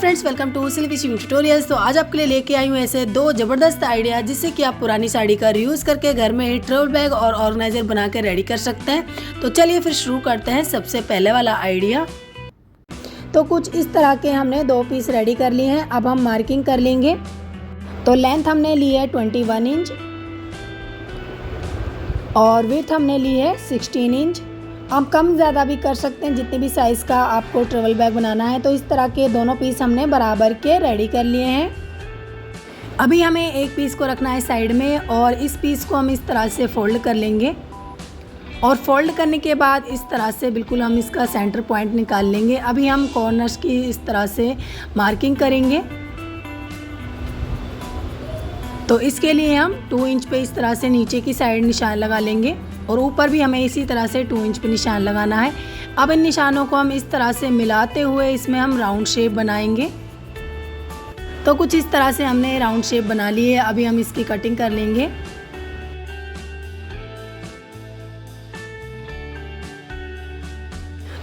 Friends, welcome to Silvi swing tutorials. तो आज आपके लिए लेके आई हूँ ऐसे दो ज़बरदस्त आइडिया जिससे कि आप पुरानी साड़ी का रीयूज़ करके घर में ही ट्रैवल बैग और ऑर्गेनाइजर बना के रेडी कर सकते हैं। तो चलिए फिर शुरू करते हैं। सबसे पहले वाला आइडिया, तो कुछ इस तरह के हमने दो पीस रेडी कर लिए हैं। अब हम मार्किंग कर लेंगे। तो लेंथ हमने ली है 21 इंच और विड्थ हमने ली है 16 इंच। आप कम ज़्यादा भी कर सकते हैं जितने भी साइज़ का आपको ट्रैवल बैग बनाना है। तो इस तरह के दोनों पीस हमने बराबर के रेडी कर लिए हैं। अभी हमें एक पीस को रखना है साइड में और इस पीस को हम इस तरह से फोल्ड कर लेंगे और फोल्ड करने के बाद इस तरह से बिल्कुल हम इसका सेंटर पॉइंट निकाल लेंगे। अभी हम कॉर्नर्स की इस तरह से मार्किंग करेंगे। तो इसके लिए हम 2 इंच पे इस तरह से नीचे की साइड निशान लगा लेंगे और ऊपर भी हमें इसी तरह से 2 इंच पे निशान लगाना है। अब इन निशानों को हम इस तरह से मिलाते हुए इसमें हम राउंड शेप बनाएंगे। तो कुछ इस तरह से हमने राउंड शेप बना ली है। अभी हम इसकी कटिंग कर लेंगे।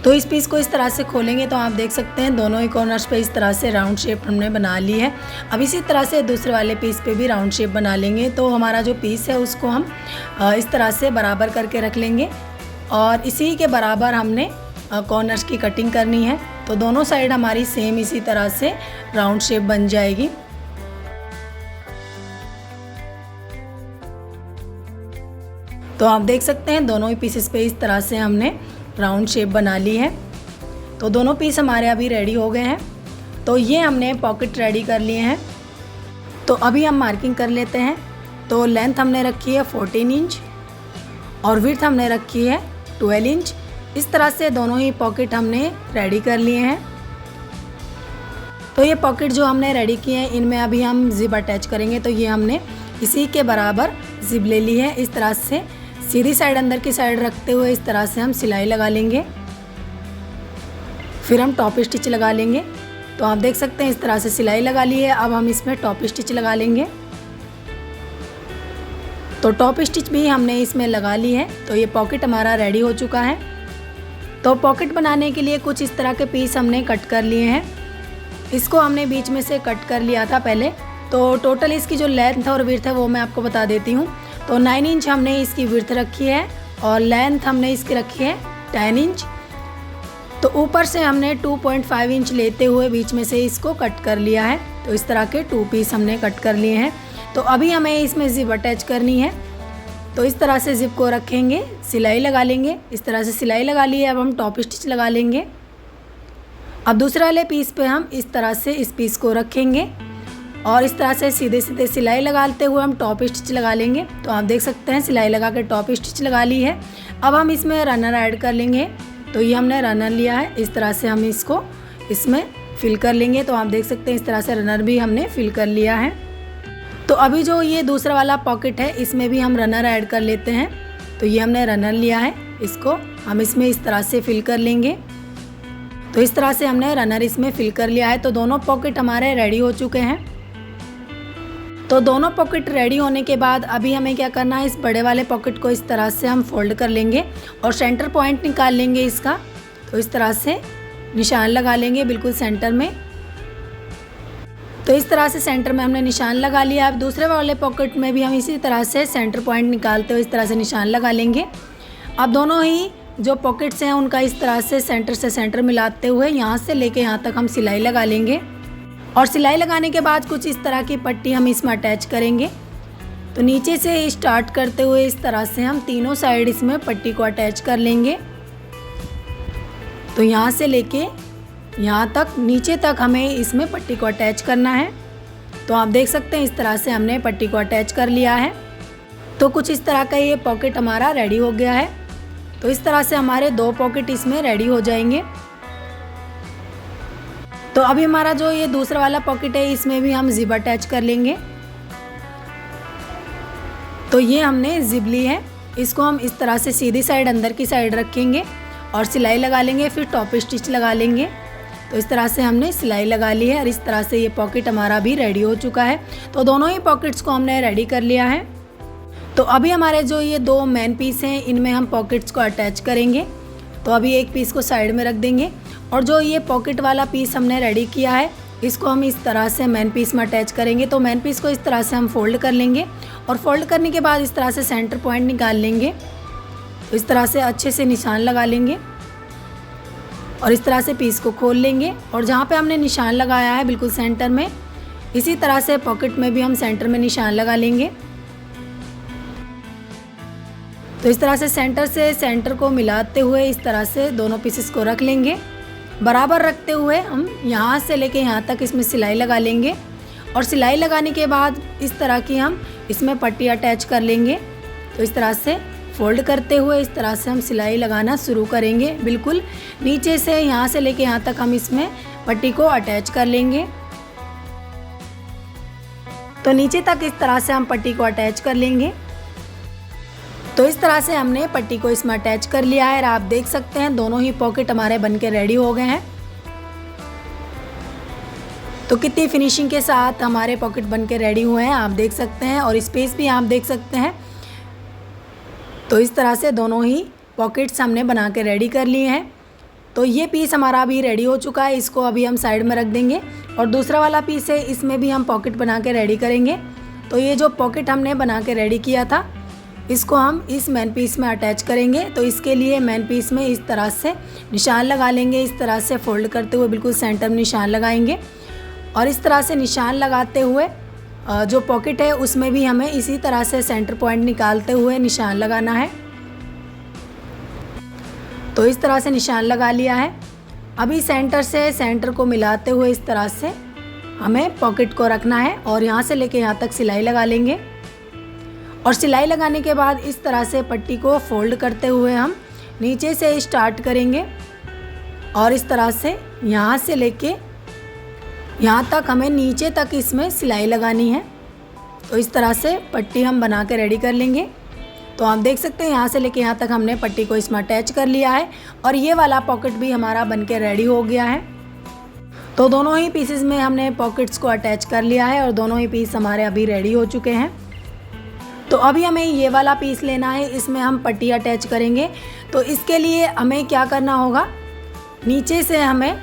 तो इस पीस को इस तरह से खोलेंगे तो आप देख सकते हैं दोनों ही कॉर्नर्स पे इस तरह से राउंड शेप हमने बना ली है। अब इसी तरह से दूसरे वाले पीस पे भी राउंड शेप बना लेंगे। तो हमारा जो पीस है उसको हम इस तरह से बराबर करके रख लेंगे और इसी के बराबर हमने कॉर्नर्स की कटिंग करनी है। तो दोनों साइड हमारी सेम इसी तरह से राउंड शेप बन जाएगी। तो आप देख सकते हैं दोनों ही पीसेस पे इस तरह से हमने राउंड शेप बना ली है। तो दोनों पीस हमारे अभी रेडी हो गए हैं। तो ये हमने पॉकेट रेडी कर लिए हैं। तो अभी हम मार्किंग कर लेते हैं। तो लेंथ हमने रखी है 14 इंच और विड्थ हमने रखी है 12 इंच। इस तरह से दोनों ही पॉकेट हमने रेडी कर लिए हैं। तो ये पॉकेट जो हमने रेडी किए हैं इनमें अभी हम जिप अटैच करेंगे। तो ये हमने इसी के बराबर जिप ले ली है। इस तरह से सीधी साइड अंदर की साइड रखते हुए इस तरह से हम सिलाई लगा लेंगे। फिर हम टॉप स्टिच लगा लेंगे। तो आप देख सकते हैं इस तरह से सिलाई लगा ली है। अब हम इसमें टॉप स्टिच लगा लेंगे। तो टॉप स्टिच भी हमने इसमें लगा ली है। तो ये पॉकेट हमारा रेडी हो चुका है। तो पॉकेट बनाने के लिए कुछ इस तरह के पीस हमने कट कर लिए हैं। इसको हमने बीच में से कट कर लिया था पहले। तो टोटल इसकी जो लेंथ और विड्थ है वो मैं आपको बता देती हूँ। तो 9 इंच हमने इसकी विड्थ रखी है और लेंथ हमने इसकी रखी है 10 इंच। तो ऊपर से हमने 2.5 इंच लेते हुए बीच में से इसको कट कर लिया है। तो इस तरह के 2 पीस हमने कट कर लिए हैं। तो अभी हमें इसमें जिप अटैच करनी है। तो इस तरह से जिप को रखेंगे, सिलाई लगा लेंगे। इस तरह से सिलाई लगा ली है। अब हम टॉप स्टिच लगा लेंगे। अब दूसरे वाले पीस पे हम इस तरह से इस पीस को रखेंगे और इस तरह से सीधे सीधे सिलाई लगाते हुए हम टॉप स्टिच लगा लेंगे। तो आप देख सकते हैं सिलाई लगा के टॉप स्टिच लगा ली है। अब हम इसमें रनर ऐड कर लेंगे। तो ये हमने रनर लिया है। इस तरह से हम इसको इसमें फिल कर लेंगे। तो आप देख सकते हैं इस तरह से रनर भी हमने फिल कर लिया है। तो अभी जो ये दूसरा वाला पॉकेट है इसमें भी हम रनर ऐड कर लेते हैं। तो ये हमने रनर लिया है, इसको हम इसमें इस तरह से फिल कर लेंगे। तो इस तरह से हमने रनर इसमें फिल कर लिया है। तो दोनों पॉकेट हमारे रेडी हो चुके हैं। तो दोनों पॉकेट रेडी होने के बाद अभी हमें क्या करना है, इस बड़े वाले पॉकेट को इस तरह से हम फोल्ड कर लेंगे और सेंटर पॉइंट निकाल लेंगे इसका। तो इस तरह से निशान लगा लेंगे बिल्कुल सेंटर में। तो इस तरह से सेंटर में हमने निशान लगा लिया। अब दूसरे वाले पॉकेट में भी हम इसी तरह से सेंटर पॉइंट निकालते हुए इस तरह से निशान लगा लेंगे। अब दोनों ही जो पॉकेट्स हैं उनका इस तरह से सेंटर मिलाते हुए यहाँ से लेके यहाँ तक हम सिलाई लगा लेंगे और सिलाई लगाने के बाद कुछ इस तरह की पट्टी हम इसमें अटैच करेंगे। तो नीचे से स्टार्ट करते हुए इस तरह से हम तीनों साइड इसमें पट्टी को अटैच कर लेंगे। तो यहाँ से लेके यहाँ तक नीचे तक हमें इसमें पट्टी को अटैच करना है। तो आप देख सकते हैं इस तरह से हमने पट्टी को अटैच कर लिया है। तो कुछ इस तरह का ये पॉकेट हमारा रेडी हो गया है। तो इस तरह से हमारे 2 पॉकेट इसमें रेडी हो जाएंगे। तो अभी हमारा जो ये दूसरा वाला पॉकेट है इसमें भी हम जिप अटैच कर लेंगे। तो ये हमने जिप ली है। इसको हम इस तरह से सीधी साइड अंदर की साइड रखेंगे और सिलाई लगा लेंगे, फिर टॉप स्टिच लगा लेंगे। तो इस तरह से हमने सिलाई लगा ली है और इस तरह से ये पॉकेट हमारा भी रेडी हो चुका है। तो दोनों ही पॉकेट्स को हमने रेडी कर लिया है। तो अभी हमारे जो ये 2 मेन पीस हैं इनमें हम पॉकेट्स को अटैच करेंगे। तो अभी एक पीस को साइड में रख देंगे और जो ये पॉकेट वाला पीस हमने रेडी किया है इसको हम इस तरह से मेन पीस में अटैच करेंगे। तो मेन पीस को इस तरह से हम फोल्ड कर लेंगे और फोल्ड करने के बाद इस तरह से सेंटर पॉइंट निकाल लेंगे। तो इस तरह से अच्छे से निशान लगा लेंगे और इस तरह से पीस को खोल लेंगे और जहाँ पे हमने निशान लगाया है बिल्कुल सेंटर में, इसी तरह से पॉकेट में भी हम सेंटर में निशान लगा लेंगे। तो इस तरह से सेंटर को मिलाते हुए इस तरह से दोनों पीसेस को रख लेंगे। बराबर रखते हुए हम यहाँ से लेके यहाँ तक इसमें सिलाई लगा लेंगे और सिलाई लगाने के बाद इस तरह की हम इसमें पट्टी अटैच कर लेंगे। तो इस तरह से फोल्ड करते हुए इस तरह से हम सिलाई लगाना शुरू करेंगे। बिल्कुल नीचे से यहाँ से लेके यहाँ तक हम इसमें पट्टी को अटैच कर लेंगे। तो नीचे तक इस तरह से हम पट्टी को अटैच कर लेंगे। तो इस तरह से हमने पट्टी को इसमें अटैच कर लिया है और आप देख सकते हैं दोनों ही पॉकेट हमारे बनके रेडी हो गए हैं। तो कितनी फिनिशिंग के साथ हमारे पॉकेट बनके रेडी हुए हैं आप देख सकते हैं और स्पेस भी आप देख सकते हैं। तो इस तरह से दोनों ही पॉकेट्स हमने बना के रेडी कर लिए हैं। तो ये पीस हमारा अभी रेडी हो चुका है, इसको अभी हम साइड में रख देंगे और दूसरा वाला पीस है इसमें भी हम पॉकेट बना के रेडी करेंगे। तो ये जो पॉकेट हमने बना के रेडी किया था इसको हम इस मेन पीस में अटैच करेंगे। तो इसके लिए मेन पीस में इस तरह से निशान लगा लेंगे, इस तरह से फोल्ड करते हुए बिल्कुल सेंटर में निशान लगाएंगे और इस तरह से निशान लगाते हुए जो पॉकेट है उसमें भी हमें इसी तरह से सेंटर पॉइंट निकालते हुए निशान लगाना है। तो इस तरह से निशान लगा लिया है। अभी सेंटर से सेंटर को मिलाते हुए इस तरह से हमें पॉकेट को रखना है और यहाँ से लेके यहाँ तक सिलाई लगा लेंगे और सिलाई लगाने के बाद इस तरह से पट्टी को फोल्ड करते हुए हम नीचे से स्टार्ट करेंगे और इस तरह से यहाँ से लेके यहाँ तक हमें नीचे तक इसमें सिलाई लगानी है। तो इस तरह से पट्टी हम बना के रेडी कर लेंगे। तो आप देख सकते हैं यहाँ से लेके यहाँ तक हमने पट्टी को इसमें अटैच कर लिया है और ये वाला पॉकेट भी हमारा बनके रेडी हो गया है। तो दोनों ही पीसेस में हमने पॉकेट्स को अटैच कर लिया है और दोनों ही पीस हमारे अभी रेडी हो चुके हैं। तो अभी हमें ये वाला पीस लेना है, इसमें हम पट्टी अटैच करेंगे। तो इसके लिए हमें क्या करना होगा, नीचे से हमें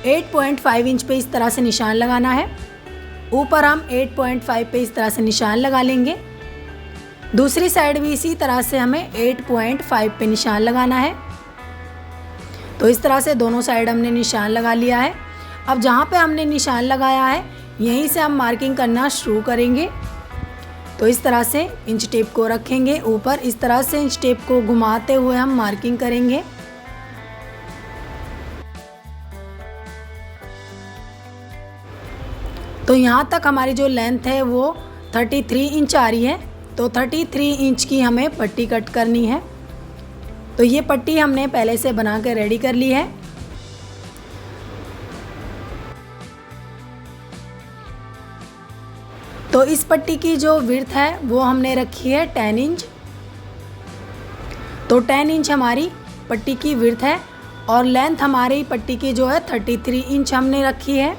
8.5 इंच पे इस तरह से निशान लगाना है, ऊपर हम 8.5 पे इस तरह से निशान लगा लेंगे। दूसरी साइड भी इसी तरह से हमें 8.5 पे निशान लगाना है। तो इस तरह से दोनों साइड हमने निशान लगा लिया है। अब जहाँ पे हमने निशान लगाया है यहीं से हम मार्किंग करना शुरू करेंगे। तो इस तरह से इंच टेप को रखेंगे ऊपर, इस तरह से इंच टेप को घुमाते हुए हम मार्किंग करेंगे। तो यहाँ तक हमारी जो लेंथ है वो 33 इंच आ रही है। तो 33 इंच की हमें पट्टी कट करनी है। तो ये पट्टी हमने पहले से बना के रेडी कर ली है। तो इस पट्टी की जो विड्थ है वो हमने रखी है 10 इंच। तो 10 इंच हमारी पट्टी की विड्थ है और लेंथ हमारी पट्टी की जो है 33 इंच हमने रखी है।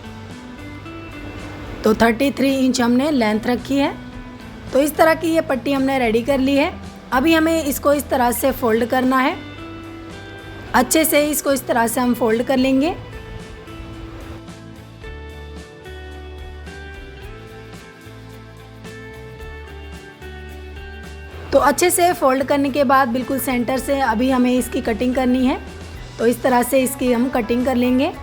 तो 33 इंच हमने लेंथ रखी है। तो इस तरह की ये पट्टी हमने रेडी कर ली है। अभी हमें इसको इस तरह से फोल्ड करना है, अच्छे से इसको इस तरह से हम फोल्ड कर लेंगे। तो अच्छे से फोल्ड करने के बाद बिल्कुल सेंटर से अभी हमें इसकी कटिंग करनी है। तो इस तरह से इसकी हम कटिंग कर लेंगे।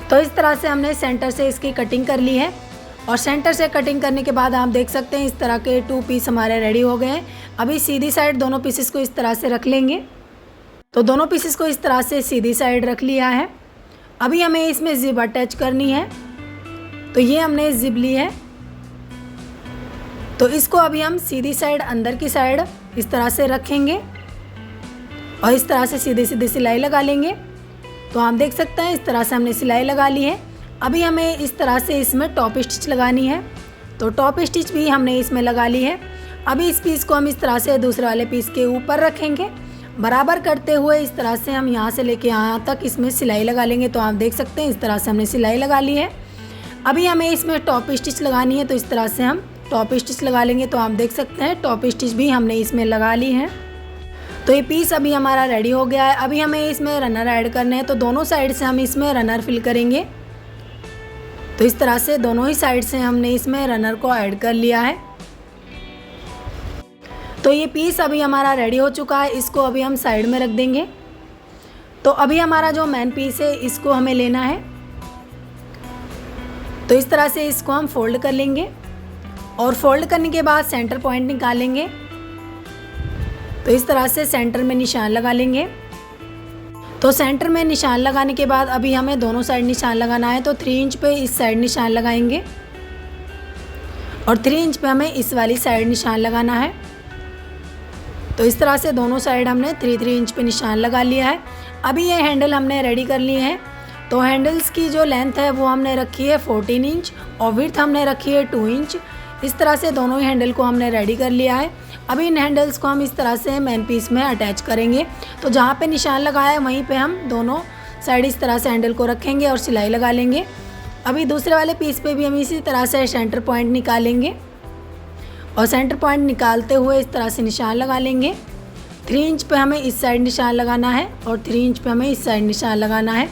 तो इस तरह से हमने सेंटर से इसकी कटिंग कर ली है और सेंटर से कटिंग करने के बाद आप देख सकते हैं इस तरह के 2 पीस हमारे रेडी हो गए हैं। अभी सीधी साइड दोनों पीसेस को इस तरह से रख लेंगे। तो दोनों पीसेस को इस तरह से सीधी साइड रख लिया है। अभी हमें इसमें जिप अटैच करनी है। तो ये हमने जिप ली है। तो इसको अभी हम सीधी साइड अंदर की साइड इस तरह से रखेंगे और इस तरह से सीधे सीधे सिलाई लगा लेंगे। तो आप देख सकते हैं इस तरह से हमने सिलाई लगा ली है। अभी हमें इस तरह से इसमें टॉप स्टिच लगानी है। तो टॉप स्टिच भी हमने इसमें लगा ली है। अभी इस पीस को हम इस तरह से दूसरे वाले पीस के ऊपर रखेंगे, बराबर करते हुए इस तरह से हम यहाँ से लेके यहाँ तक इसमें सिलाई लगा लेंगे। तो आप देख सकते हैं इस तरह से हमने सिलाई लगा ली है। अभी हमें इसमें टॉप स्टिच लगानी है, तो इस तरह से हम टॉप स्टिच लगा लेंगे। तो आप देख सकते हैं टॉप स्टिच भी हमने इसमें लगा ली है। तो ये पीस अभी हमारा रेडी हो गया है। अभी हमें इसमें रनर ऐड करने हैं, तो दोनों साइड से हम इसमें रनर फिल करेंगे। तो इस तरह से दोनों ही साइड से हमने इसमें रनर को ऐड कर लिया है। तो ये पीस अभी हमारा रेडी हो चुका है, इसको अभी हम साइड में रख देंगे। तो अभी हमारा जो मेन पीस है इसको हमें लेना है। तो इस तरह से इसको हम फोल्ड कर लेंगे और फोल्ड करने के बाद सेंटर पॉइंट निकालेंगे। तो इस तरह से सेंटर में निशान लगा लेंगे। तो सेंटर में निशान लगाने के बाद अभी हमें दोनों साइड निशान लगाना है। तो 3 इंच पे इस साइड निशान लगाएंगे और 3 इंच पे हमें इस वाली साइड निशान लगाना है। तो इस तरह से दोनों साइड हमने 3-3 इंच पे निशान लगा लिया है। अभी ये हैंडल हमने रेडी कर लिए हैं। तो हैंडल्स की जो लेंथ है वो हमने रखी है 14 इंच और विड्थ हमने रखी है 2 इंच। इस तरह से दोनों ही हैंडल को हमने रेडी कर लिया है। अभी इन हैंडल्स को हम इस तरह से मेन पीस में अटैच करेंगे। तो जहाँ पे निशान लगाया है वहीं पे हम दोनों साइड इस तरह से हैंडल को रखेंगे और सिलाई लगा लेंगे। अभी दूसरे वाले पीस पे भी हम इसी तरह से सेंटर पॉइंट निकालेंगे और सेंटर पॉइंट निकालते हुए इस तरह से निशान लगा लेंगे। 3 इंच पे हमें इस साइड निशान लगाना है और 3 इंच पे हमें इस साइड निशान लगाना है।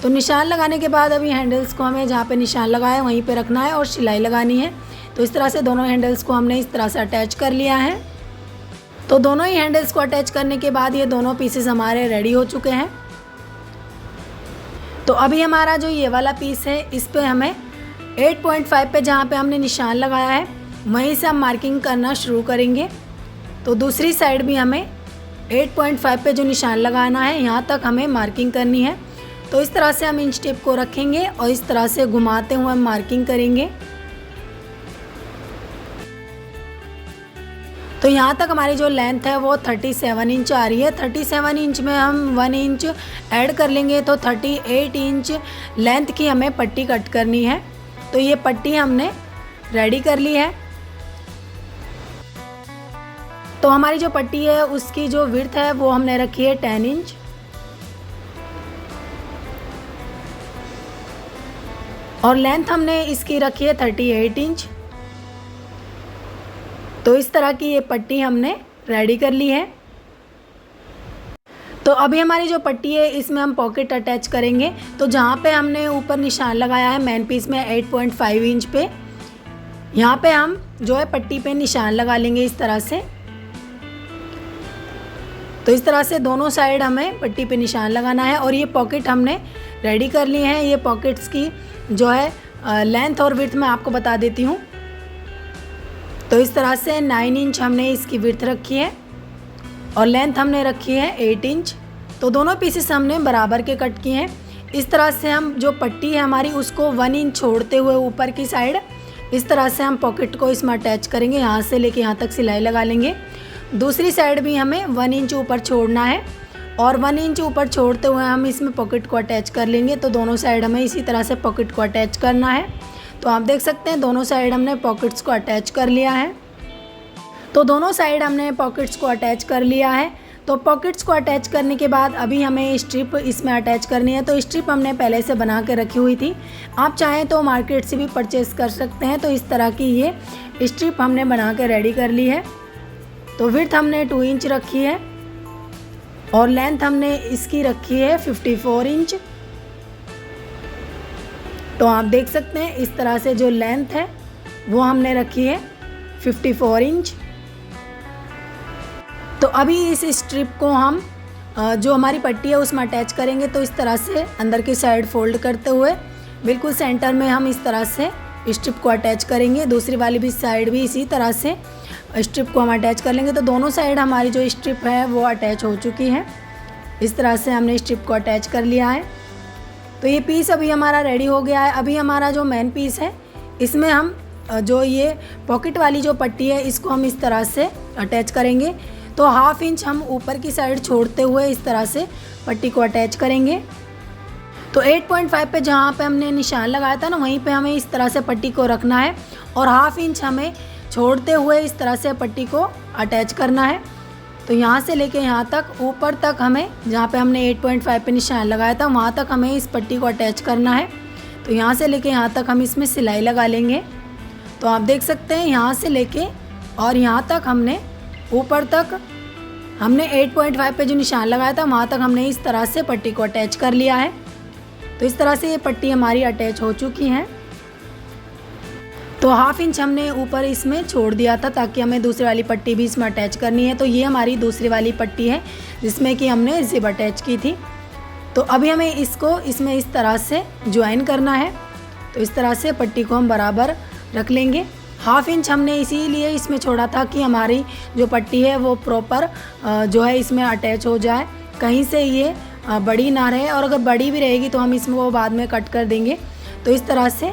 तो निशान लगाने के बाद अभी हैंडल्स को हमें जहाँ पे निशान लगाया वहीं पे रखना है और सिलाई लगानी है। तो इस तरह से दोनों हैंडल्स को हमने इस तरह से अटैच कर लिया है। तो दोनों ही हैंडल्स को अटैच करने के बाद ये दोनों पीसेस हमारे रेडी हो चुके हैं। तो अभी हमारा जो ये वाला पीस है इस पे हमें 8.5 पे जहाँ पे हमने निशान लगाया है वहीं से हम मार्किंग करना शुरू करेंगे। तो दूसरी साइड भी हमें 8.5 पे जो निशान लगाना है यहाँ तक हमें मार्किंग करनी है। तो इस तरह से हम इंच टेप को रखेंगे और इस तरह से घुमाते हुए हम मार्किंग करेंगे। तो यहाँ तक हमारी जो लेंथ है वो 37 इंच आ रही है। 37 इंच में हम 1 इंच ऐड कर लेंगे तो 38 इंच लेंथ की हमें पट्टी कट करनी है। तो ये पट्टी हमने रेडी कर ली है। तो हमारी जो पट्टी है उसकी जो विड्थ है वो हमने रखी है 10 इंच और लेंथ हमने इसकी रखी है 38 इंच। तो इस तरह की ये पट्टी हमने रेडी कर ली है। तो अभी हमारी जो पट्टी है इसमें हम पॉकेट अटैच करेंगे। तो जहाँ पे हमने ऊपर निशान लगाया है मेन पीस में 8.5 इंच पे, यहाँ पे हम जो है पट्टी पे निशान लगा लेंगे इस तरह से। तो इस तरह से दोनों साइड हमें पट्टी पे निशान लगाना है और ये पॉकेट हमने रेडी कर ली है। ये पॉकेट्स की जो है लेंथ और विड्थ मैं आपको बता देती हूँ। तो इस तरह से 9 इंच हमने इसकी विड्थ रखी है और लेंथ हमने रखी है 8 इंच। तो दोनों पीसेस हमने बराबर के कट किए हैं। इस तरह से हम जो पट्टी है हमारी उसको 1 इंच छोड़ते हुए ऊपर की साइड इस तरह से हम पॉकेट को इसमें अटैच करेंगे। यहाँ से लेके यहाँ तक सिलाई लगा लेंगे। दूसरी साइड भी हमें 1 इंच ऊपर छोड़ना है और 1 इंच ऊपर छोड़ते हुए हम इसमें पॉकेट को अटैच कर लेंगे। तो दोनों साइड हमें इसी तरह से पॉकेट को अटैच करना है। तो आप देख सकते हैं दोनों साइड हमने पॉकेट्स को अटैच कर लिया है। तो दोनों साइड हमने पॉकेट्स को अटैच कर लिया है। तो पॉकेट्स को अटैच करने के बाद अभी हमें स्ट्रिप इसमें अटैच करनी है। तो स्ट्रिप हमने पहले से बना के रखी हुई थी, आप चाहें तो मार्केट से भी परचेज़ कर सकते हैं। तो इस तरह की ये स्ट्रिप हमने बना के रेडी कर ली है। तो विड्थ हमने 2 इंच रखी है और लेंथ हमने इसकी रखी है 54 इंच। तो आप देख सकते हैं इस तरह से जो लेंथ है वो हमने रखी है 54 इंच। तो अभी इस स्ट्रिप को हम जो हमारी पट्टी है उसमें अटैच करेंगे। तो इस तरह से अंदर की साइड फोल्ड करते हुए बिल्कुल सेंटर में हम इस तरह से स्ट्रिप को अटैच करेंगे। दूसरी वाली भी साइड भी इसी तरह से स्ट्रिप को हम अटैच कर लेंगे। तो दोनों साइड हमारी जो स्ट्रिप है वो अटैच हो चुकी है। इस तरह से हमने स्ट्रिप को अटैच कर लिया है। तो ये पीस अभी हमारा रेडी हो गया है। अभी हमारा जो मेन पीस है इसमें हम जो ये पॉकेट वाली जो पट्टी है इसको हम इस तरह से अटैच करेंगे। तो 1/2 इंच हम ऊपर की साइड छोड़ते हुए इस तरह से पट्टी को अटैच करेंगे। तो 8.5 पे जहाँ पे हमने निशान लगाया था ना वहीं पे हमें इस तरह से पट्टी को रखना है और 1/2 इंच हमें छोड़ते हुए इस तरह से पट्टी को अटैच करना है। तो यहाँ से लेके यहाँ तक ऊपर तक हमें जहाँ पे हमने 8.5 पे निशान लगाया था वहाँ तक हमें इस पट्टी को अटैच करना है। तो यहाँ से लेके यहाँ तक हम इसमें सिलाई लगा लेंगे। तो आप देख सकते हैं यहाँ से लेके और यहाँ तक हमने ऊपर तक हमने 8.5 पे जो निशान लगाया था वहाँ तक हमने इस तरह से पट्टी को अटैच कर लिया है। तो इस तरह से ये पट्टी हमारी अटैच हो चुकी है। तो 1/2 इंच हमने ऊपर इसमें छोड़ दिया था ताकि हमें दूसरी वाली पट्टी भी इसमें अटैच करनी है। तो ये हमारी दूसरी वाली पट्टी है जिसमें कि हमने जिप अटैच की थी। तो अभी हमें इसको इसमें इस तरह से ज्वाइन करना है। तो इस तरह से पट्टी को हम बराबर रख लेंगे। 1/2 इंच हमने इसीलिए इसमें छोड़ा था कि हमारी जो पट्टी है वो प्रॉपर जो है इसमें अटैच हो जाए, कहीं से ये बड़ी ना रहे, और अगर बड़ी भी रहेगी तो हम इसमें वो बाद में कट कर देंगे। तो इस तरह से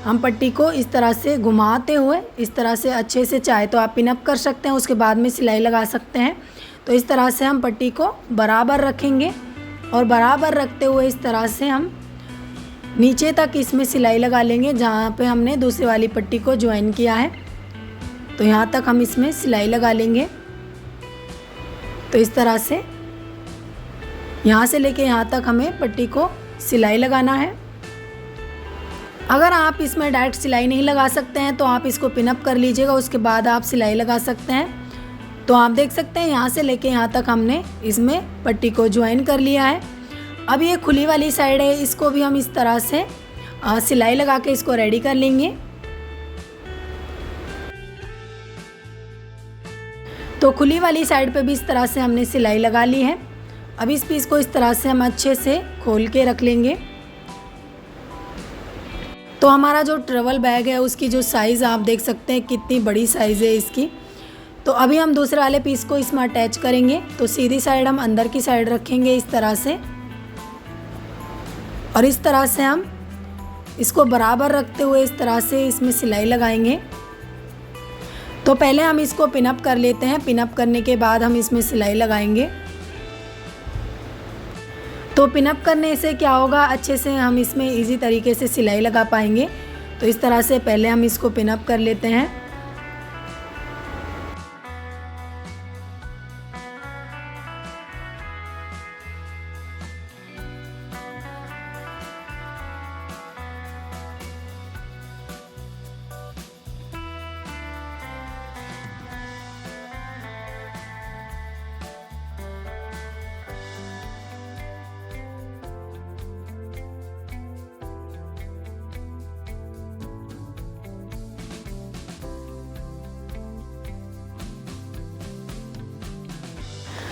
हम पट्टी को इस तरह से घुमाते हुए इस तरह से अच्छे से, चाहे तो आप पिनअप कर सकते हैं, उसके बाद में सिलाई लगा सकते हैं। तो इस तरह से हम पट्टी को बराबर रखेंगे और बराबर रखते हुए इस तरह से हम नीचे तक इसमें सिलाई लगा लेंगे जहाँ पे हमने दूसरी वाली पट्टी को ज्वाइन किया है। तो यहाँ तक हम इसमें सिलाई लगा लेंगे। तो इस तरह से यहाँ से लेके यहाँ तक हमें पट्टी को सिलाई लगाना है। अगर आप इसमें डायरेक्ट सिलाई नहीं लगा सकते हैं तो आप इसको पिनअप कर लीजिएगा, उसके बाद आप सिलाई लगा सकते हैं। तो आप देख सकते हैं यहाँ से लेके यहाँ तक हमने इसमें पट्टी को ज्वाइन कर लिया है। अब ये खुली वाली साइड है, इसको भी हम इस तरह से सिलाई लगा के इसको रेडी कर लेंगे। तो खुली वाली साइड पे भी इस तरह से हमने सिलाई लगा ली है। अब इस पीस को इस तरह से हम अच्छे से खोल के रख लेंगे। तो हमारा जो ट्रैवल बैग है उसकी जो साइज़ आप देख सकते हैं कितनी बड़ी साइज़ है इसकी। तो अभी हम दूसरे वाले पीस को इसमें अटैच करेंगे। तो सीधी साइड हम अंदर की साइड रखेंगे इस तरह से, और इस तरह से हम इसको बराबर रखते हुए इस तरह से इसमें सिलाई लगाएंगे। तो पहले हम इसको पिनअप कर लेते हैं, पिनअप करने के बाद हम इसमें सिलाई लगाएंगे। तो पिनअप करने से क्या होगा, अच्छे से हम इसमें इजी तरीके से सिलाई लगा पाएंगे। तो इस तरह से पहले हम इसको पिनअप कर लेते हैं।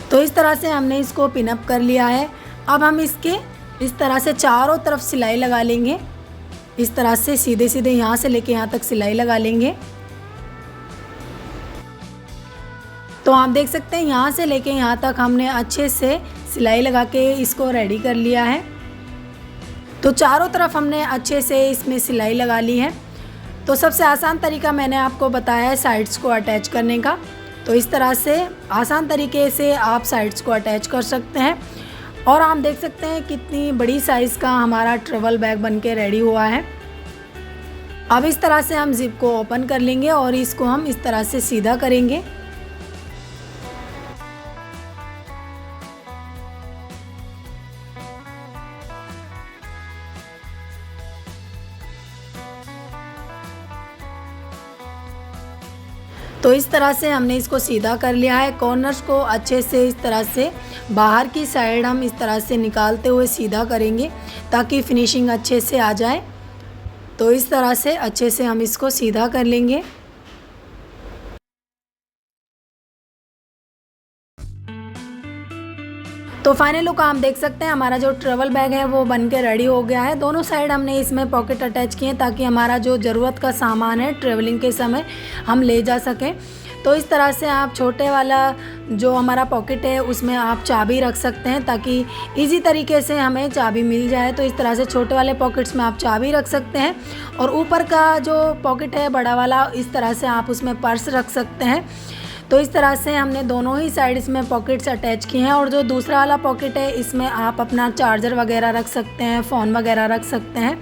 तो इस तरह से हमने इसको पिनअप कर लिया है। अब हम इसके इस तरह से चारों तरफ सिलाई लगा लेंगे। इस तरह से सीधे सीधे यहाँ से लेके यहाँ तक सिलाई लगा लेंगे। तो आप देख सकते हैं यहाँ से लेके यहाँ तक हमने अच्छे से सिलाई लगा के इसको रेडी कर लिया है। तो चारों तरफ हमने अच्छे से इसमें सिलाई लगा ली है। तो सबसे आसान तरीका मैंने आपको बताया है साइड्स को अटैच करने का। तो इस तरह से आसान तरीके से आप साइड्स को अटैच कर सकते हैं। और आप देख सकते हैं कितनी बड़ी साइज़ का हमारा ट्रैवल बैग बनके रेडी हुआ है। अब इस तरह से हम जिप को ओपन कर लेंगे और इसको हम इस तरह से सीधा करेंगे। तो इस तरह से हमने इसको सीधा कर लिया है। कॉर्नर्स को अच्छे से इस तरह से बाहर की साइड हम इस तरह से निकालते हुए सीधा करेंगे ताकि फिनिशिंग अच्छे से आ जाए। तो इस तरह से अच्छे से हम इसको सीधा कर लेंगे। तो फाइनल लुक आप देख सकते हैं हमारा जो ट्रैवल बैग है वो बन के रेडी हो गया है। दोनों साइड हमने इसमें पॉकेट अटैच किए ताकि हमारा जो ज़रूरत का सामान है ट्रैवलिंग के समय हम ले जा सकें। तो इस तरह से आप छोटे वाला जो हमारा पॉकेट है उसमें आप चाबी रख सकते हैं ताकि इजी तरीके से हमें चाबी मिल जाए। तो इस तरह से छोटे वाले पॉकेट्स में आप चाबी रख सकते हैं और ऊपर का जो पॉकेट है बड़ा वाला, इस तरह से आप उसमें पर्स रख सकते हैं। तो इस तरह से हमने दोनों ही साइड्स में पॉकेट्स अटैच किए हैं। और जो दूसरा वाला पॉकेट है इसमें आप अपना चार्जर वगैरह रख सकते हैं, फ़ोन वगैरह रख सकते हैं।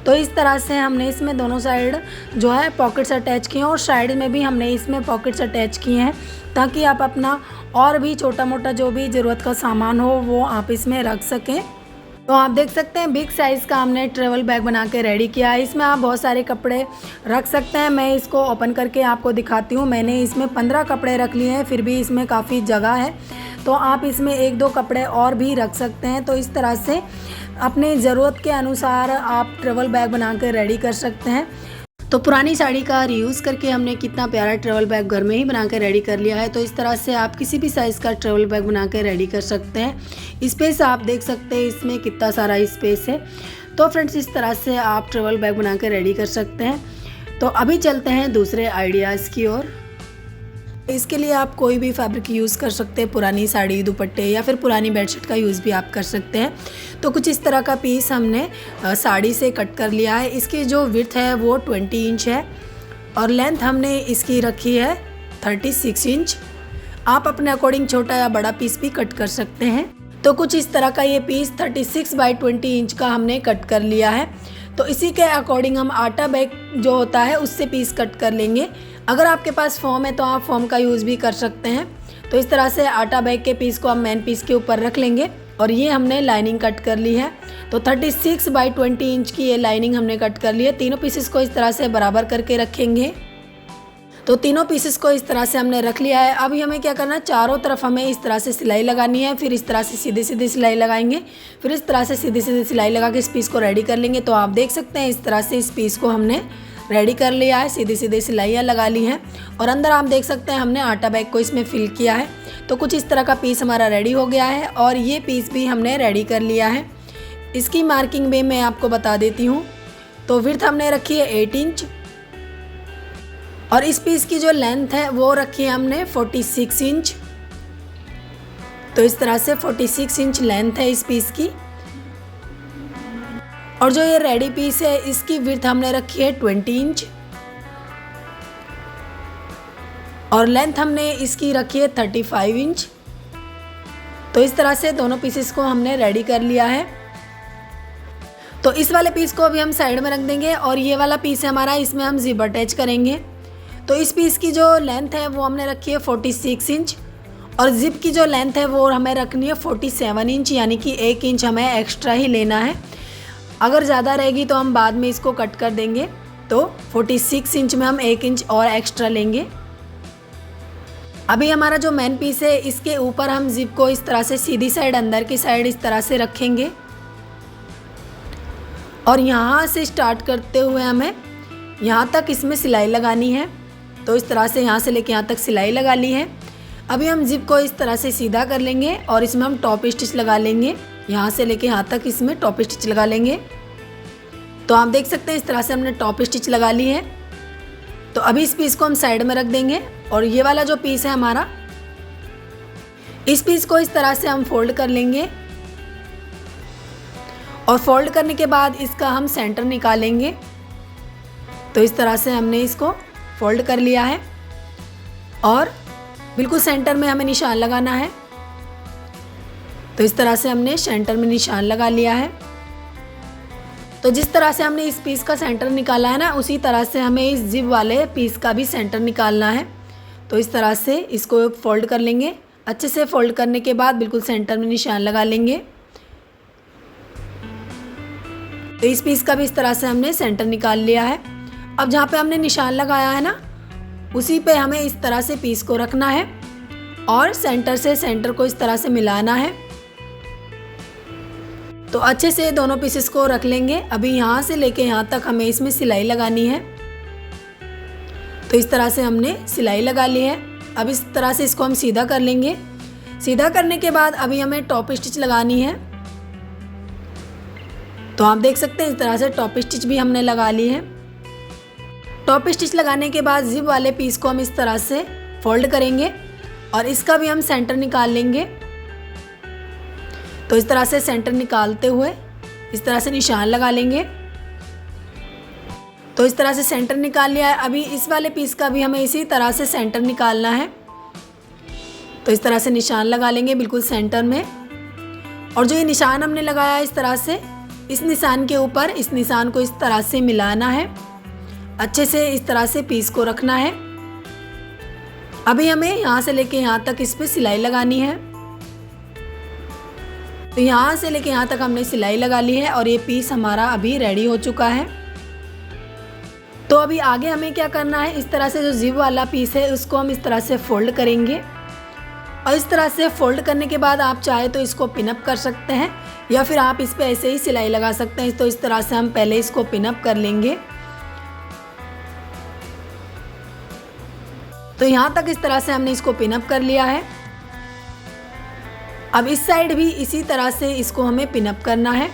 तो इस तरह से हमने इसमें दोनों साइड जो है पॉकेट्स अटैच किए हैं और साइड में भी हमने इसमें पॉकेट्स अटैच किए हैं ताकि आप अपना और भी छोटा मोटा जो भी ज़रूरत का सामान हो वो आप इसमें रख सकें। तो आप देख सकते हैं बिग साइज़ का हमने ट्रेवल बैग बना के रेडी किया है। इसमें आप बहुत सारे कपड़े रख सकते हैं। मैं इसको ओपन करके आपको दिखाती हूँ। मैंने इसमें 15 कपड़े रख लिए हैं, फिर भी इसमें काफ़ी जगह है, तो आप इसमें 1-2 कपड़े और भी रख सकते हैं। तो इस तरह से अपने ज़रूरत के अनुसार आप ट्रेवल बैग बना के रेडी कर सकते हैं। तो पुरानी साड़ी का रीयूज़ करके हमने कितना प्यारा ट्रेवल बैग घर में ही बना के रेडी कर लिया है। तो इस तरह से आप किसी भी साइज़ का ट्रेवल बैग बना के रेडी कर सकते हैं। स्पेस आप देख सकते हैं इसमें कितना सारा स्पेस है। तो फ्रेंड्स, इस तरह से आप ट्रेवल बैग बना के रेडी कर सकते हैं। तो अभी चलते हैं दूसरे आइडियाज़ की ओर। इसके लिए आप कोई भी फैब्रिक यूज़ कर सकते हैं, पुरानी साड़ी, दुपट्टे या फिर पुरानी बेडशीट का यूज़ भी आप कर सकते हैं। तो कुछ इस तरह का पीस हमने साड़ी से कट कर लिया है। इसकी जो विड्थ है वो 20 इंच है और लेंथ हमने इसकी रखी है 36 इंच। आप अपने अकॉर्डिंग छोटा या बड़ा पीस भी कट कर सकते हैं। तो कुछ इस तरह का ये पीस 36 बाई 20 इंच का हमने कट कर लिया है। तो इसी के अकॉर्डिंग हम आटा बैग जो होता है उससे पीस कट कर लेंगे। अगर आपके पास फॉर्म है तो आप फॉर्म का यूज़ भी कर सकते हैं। तो इस तरह से आटा बैग के पीस को हम मेन पीस के ऊपर रख लेंगे और ये हमने लाइनिंग कट कर ली है। तो 36 बाई 20 इंच की ये लाइनिंग हमने कट कर ली है। तीनों पीसेस को इस तरह से बराबर करके रखेंगे। तो तीनों पीसेस को इस तरह से हमने रख लिया है। अभी हमें क्या करना है, चारों तरफ हमें इस तरह से सिलाई लगानी है। फिर इस तरह से सीधी सीधी सिलाई लगाएंगे, फिर इस तरह से सीधी सीधी सिलाई लगा के इस पीस को रेडी कर लेंगे। तो आप देख सकते हैं इस तरह से इस पीस को हमने रेडी कर लिया है, सीधी सीधी सिलाइयाँ लगा ली हैं और अंदर आप देख सकते हैं हमने आटा बैग को इसमें फिल किया है। तो कुछ इस तरह का पीस हमारा रेडी हो गया है और ये पीस भी हमने रेडी कर लिया है। इसकी मार्किंग भी मैं आपको बता देती हूँ। तो विड्थ हमने रखी है 8 इंच और इस पीस की जो लेंथ है वो रखी है हमने 46 इंच। तो इस तरह से 46 इंच लेंथ है इस पीस की। और जो ये रेडी पीस है इसकी विड्थ हमने रखी है 20 इंच और लेंथ हमने इसकी रखी है 35 इंच। तो इस तरह से दोनों पीसेस को हमने रेडी कर लिया है। तो इस वाले पीस को अभी हम साइड में रख देंगे और ये वाला पीस है हमारा, इसमें हम जिप अटैच करेंगे। तो इस पीस की जो लेंथ है वो हमने रखी है 46 इंच और जिप की जो लेंथ है वो हमें रखनी है 47 इंच, यानी कि 1 इंच हमें एक्स्ट्रा ही लेना है। अगर ज़्यादा रहेगी तो हम बाद में इसको कट कर देंगे। तो 46 इंच में हम 1 इंच और एक्स्ट्रा लेंगे। अभी हमारा जो मेन पीस है इसके ऊपर हम जिप को इस तरह से सीधी साइड अंदर की साइड इस तरह से रखेंगे और यहाँ से स्टार्ट करते हुए हमें यहाँ तक इसमें सिलाई लगानी है। तो इस तरह से यहाँ से लेके यहाँ तक सिलाई लगा ली है। अभी हम जिप को इस तरह से सीधा कर लेंगे और इसमें हम टॉप स्टिच लगा लेंगे। यहाँ से लेके यहाँ तक इसमें टॉप स्टिच लगा लेंगे। तो आप देख सकते हैं इस तरह से हमने टॉप स्टिच लगा ली है। तो अभी इस पीस को हम साइड में रख देंगे और ये वाला जो पीस है हमारा, इस पीस को इस तरह से हम फोल्ड कर लेंगे और फोल्ड करने के बाद इसका हम सेंटर निकालेंगे। तो इस तरह से हमने इसको फोल्ड कर लिया है और बिल्कुल सेंटर में हमें निशान लगाना है। तो इस तरह से हमने सेंटर में निशान लगा लिया है। तो जिस तरह से हमने इस पीस का सेंटर निकाला है ना, उसी तरह से हमें इस जिप वाले पीस का भी सेंटर निकालना है। तो इस तरह से इसको फोल्ड कर लेंगे। अच्छे से फोल्ड करने के बाद बिल्कुल सेंटर में निशान लगा लेंगे। तो इस पीस का भी इस तरह से हमने सेंटर निकाल लिया है। अब जहाँ पे हमने निशान लगाया है ना, उसी पे हमें इस तरह से पीस को रखना है और सेंटर से सेंटर को इस तरह से मिलाना है। तो अच्छे से दोनों पीसेस को रख लेंगे। अभी यहाँ से लेके यहाँ तक हमें इसमें सिलाई लगानी है। तो इस तरह से हमने सिलाई लगा ली है। अब इस तरह से इसको हम सीधा कर लेंगे। सीधा करने के बाद अभी हमें टॉप स्टिच लगानी है। तो आप देख सकते हैं इस तरह से टॉप स्टिच भी हमने लगा ली है। टॉप स्टिच लगाने के बाद जिप वाले पीस को हम इस तरह से फोल्ड करेंगे और इसका भी हम सेंटर निकाल लेंगे। तो इस तरह से सेंटर निकालते हुए इस तरह से निशान लगा लेंगे। तो इस तरह से सेंटर निकाल लिया है। अभी इस वाले पीस का भी हमें इसी तरह से सेंटर निकालना है। तो इस तरह से निशान लगा लेंगे बिल्कुल सेंटर में। और जो ये निशान हमने लगाया है इस तरह से, इस निशान के ऊपर इस निशान को इस तरह से मिलाना है। अच्छे से इस तरह से पीस को रखना है। अभी हमें यहाँ से लेके यहाँ तक इस पर सिलाई लगानी है। तो यहाँ से लेके यहाँ तक हमने सिलाई लगा ली है और ये पीस हमारा अभी रेडी हो चुका है। तो अभी आगे हमें क्या करना है, इस तरह से जो जिप वाला पीस है उसको हम इस तरह से फोल्ड करेंगे और इस तरह से फोल्ड करने के बाद आप चाहे तो इसको पिनअप कर सकते हैं या फिर आप इस पे ऐसे ही सिलाई लगा सकते हैं। तो इस तरह से हम पहले इसको पिनअप कर लेंगे। तो यहाँ तक इस तरह से हमने इसको पिनअप कर लिया है। अब इस साइड भी इसी तरह से इसको हमें पिनअप करना है।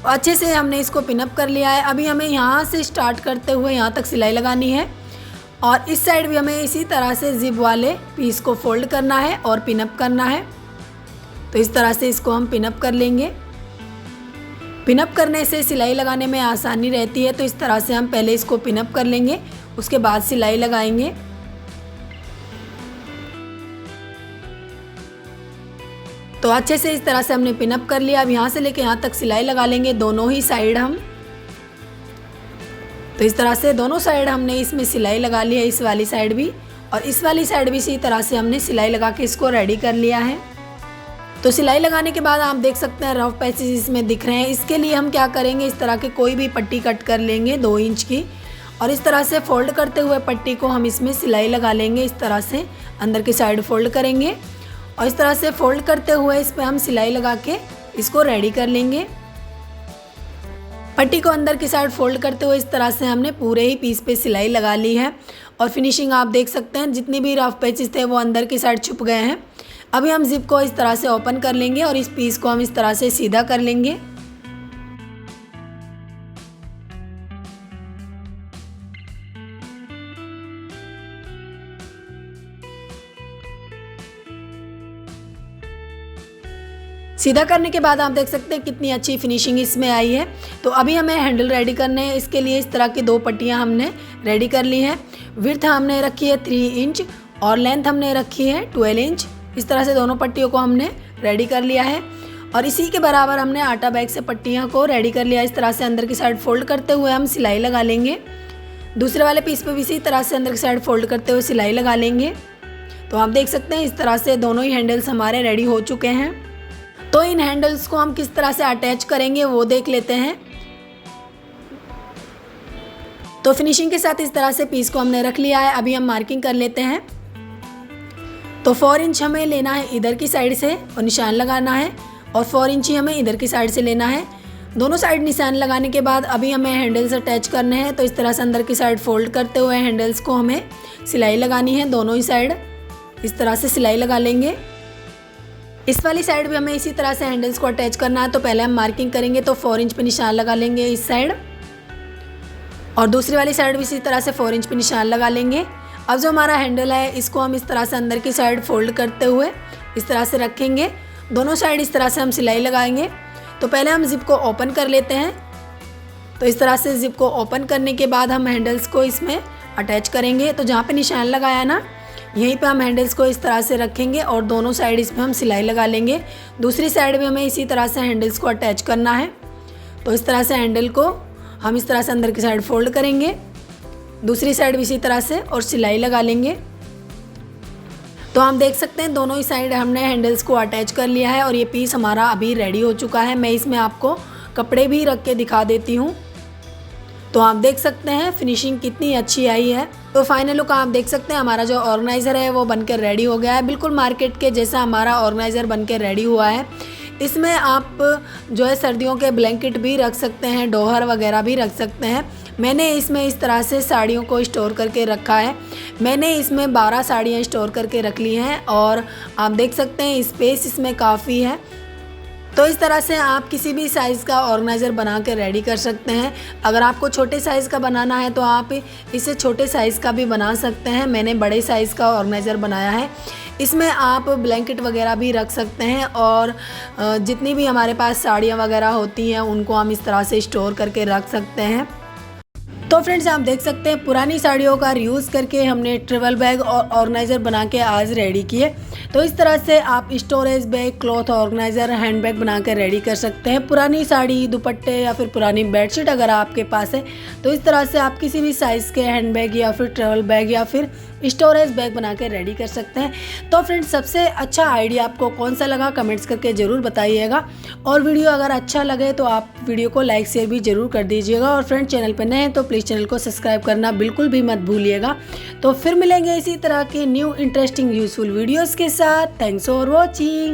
अच्छे से हमने इसको पिनअप कर लिया है। अभी हमें यहाँ से स्टार्ट करते हुए यहाँ तक सिलाई लगानी है और इस साइड भी हमें इसी तरह से जिप वाले पीस को फोल्ड करना है और पिनअप करना है। तो इस तरह से इसको हम पिनअप कर लेंगे। पिनअप करने से सिलाई लगाने में आसानी रहती है। तो इस तरह से हम पहले इसको पिनअप कर लेंगे, उसके बाद सिलाई लगाएंगे। तो अच्छे से इस तरह से हमने पिनअप कर लिया। अब यहाँ से लेके यहाँ तक सिलाई लगा लेंगे दोनों ही साइड हम। तो इस तरह से दोनों साइड हमने इसमें सिलाई लगा ली है, इस वाली साइड भी और इस वाली साइड भी इसी तरह से हमने सिलाई लगा के इसको रेडी कर लिया है। तो सिलाई लगाने के बाद आप देख सकते हैं रफ पैचेस इसमें दिख रहे हैं। इसके लिए हम क्या करेंगे, इस तरह के कोई भी पट्टी कट कर लेंगे 2 इंच की और इस तरह से फोल्ड करते हुए पट्टी को हम इसमें सिलाई लगा लेंगे। इस तरह से अंदर की साइड फोल्ड करेंगे और इस तरह से फोल्ड करते हुए इस पर हम सिलाई लगा के इसको रेडी कर लेंगे। पट्टी को अंदर की साइड फोल्ड करते हुए इस तरह से हमने पूरे ही पीस पे सिलाई लगा ली है और फिनिशिंग आप देख सकते हैं, जितनी भी रफ पैचेस थे वो अंदर की साइड छुप गए हैं। अभी हम जिप को इस तरह से ओपन कर लेंगे और इस पीस को हम इस तरह से सीधा कर लेंगे। सीधा करने के बाद आप देख सकते हैं कितनी अच्छी फिनिशिंग इसमें आई है। तो अभी हमें हैंडल रेडी करने हैं। इसके लिए इस तरह की 2 पट्टियां हमने रेडी कर ली हैं। विड्थ हमने रखी है 3 इंच और लेंथ हमने रखी है 12 इंच। इस तरह से दोनों पट्टियों को हमने रेडी कर लिया है और इसी के बराबर हमने आटा बैग से पट्टियाँ को रेडी कर लिया। इस तरह से अंदर की साइड फोल्ड करते हुए हम सिलाई लगा लेंगे। दूसरे वाले पीस पर भी इसी तरह से अंदर की साइड फोल्ड करते हुए सिलाई लगा लेंगे। तो आप देख सकते हैं इस तरह से दोनों ही हैंडल्स हमारे रेडी हो चुके हैं। तो इन हैंडल्स को हम किस तरह से अटैच करेंगे वो देख लेते हैं। तो फिनिशिंग के साथ इस तरह से पीस को हमने रख लिया है। अभी हम मार्किंग कर लेते हैं। तो 4 इंच हमें लेना है इधर की साइड से और निशान लगाना है और 4 इंच ही हमें इधर की साइड से लेना है। दोनों साइड निशान लगाने के बाद अभी हमें हैंडल्स अटैच करने हैं। तो इस तरह से अंदर की साइड फोल्ड करते हुए हैंडल्स को हमें सिलाई लगानी है। दोनों ही साइड इस तरह से सिलाई लगा लेंगे। इस वाली साइड भी हमें इसी तरह से हैंडल्स को अटैच करना है। तो पहले हम मार्किंग करेंगे तो 4 इंच पे निशान लगा लेंगे इस साइड और दूसरी वाली साइड भी इसी तरह से 4 इंच पे निशान लगा लेंगे। अब जो हमारा हैंडल है इसको हम इस तरह से अंदर की साइड फोल्ड करते हुए इस तरह से रखेंगे। दोनों साइड इस तरह से हम सिलाई लगाएंगे। तो पहले हम जिप को ओपन कर लेते हैं। तो इस तरह से जिप को ओपन करने के बाद हम हैंडल्स को इसमें अटैच करेंगे। तो जहाँ पे निशान लगाया ना यहीं पे हम हैंडल्स को इस तरह से रखेंगे और दोनों साइड इसमें हम सिलाई लगा लेंगे। दूसरी साइड भी हमें इसी तरह से हैंडल्स को अटैच करना है। तो इस तरह से हैंडल को हम इस तरह से अंदर की साइड फोल्ड करेंगे, दूसरी साइड भी इसी तरह से और सिलाई लगा लेंगे। तो हम देख सकते हैं दोनों ही साइड हमने हैंडल्स को अटैच कर लिया है और ये पीस हमारा अभी रेडी हो चुका है। मैं इसमें आपको कपड़े भी रख के दिखा देती हूँ। तो आप देख सकते हैं फिनिशिंग कितनी अच्छी आई है। तो फाइनल लुक आप देख सकते हैं हमारा जो ऑर्गेनाइज़र है वो बनकर रेडी हो गया है। बिल्कुल मार्केट के जैसा हमारा ऑर्गेनाइज़र बनकर रेडी हुआ है। इसमें आप जो है सर्दियों के ब्लैंकेट भी रख सकते हैं, डोहर वगैरह भी रख सकते हैं। मैंने इसमें इस तरह से साड़ियों को स्टोर करके रखा है। मैंने इसमें 12 साड़ियाँ स्टोर करके रख ली हैं और आप देख सकते हैं स्पेस इसमें काफ़ी है। तो इस तरह से आप किसी भी साइज़ का ऑर्गेनाइज़र बना के रेडी कर सकते हैं। अगर आपको छोटे साइज़ का बनाना है तो आप इसे छोटे साइज़ का भी बना सकते हैं। मैंने बड़े साइज़ का ऑर्गेनाइज़र बनाया है। इसमें आप ब्लैंकेट वगैरह भी रख सकते हैं और जितनी भी हमारे पास साड़ियाँ वगैरह होती हैं उनको हम इस तरह से स्टोर करके रख सकते हैं। तो फ्रेंड्स आप देख सकते हैं पुरानी साड़ियों का रीयूज़ करके हमने ट्रैवल बैग और ऑर्गेनाइज़र बना के आज रेडी किए। तो इस तरह से आप storage bag, cloth organiser, hand bag बना कर रेडी कर सकते हैं। पुरानी साड़ी, दुपट्टे या फिर पुरानी बेडशीट अगर आपके पास है तो इस तरह से आप किसी भी साइज़ के हैंड बैग या फिर ट्रैवल बैग या फिर स्टोरेज बैग बना के रेडी कर सकते हैं। तो फ्रेंड्स, सबसे अच्छा आइडिया आपको कौन सा लगा कमेंट्स करके ज़रूर बताइएगा। और वीडियो अगर अच्छा लगे तो आप वीडियो को लाइक शेयर भी ज़रूर कर दीजिएगा। और फ्रेंड्स, चैनल पर नए हैं तो प्लीज़ चैनल को सब्सक्राइब करना बिल्कुल भी मत भूलिएगा। तो फिर मिलेंगे इसी तरह के न्यू इंटरेस्टिंग यूजफुल वीडियोज़ के साथ। Thanks for watching.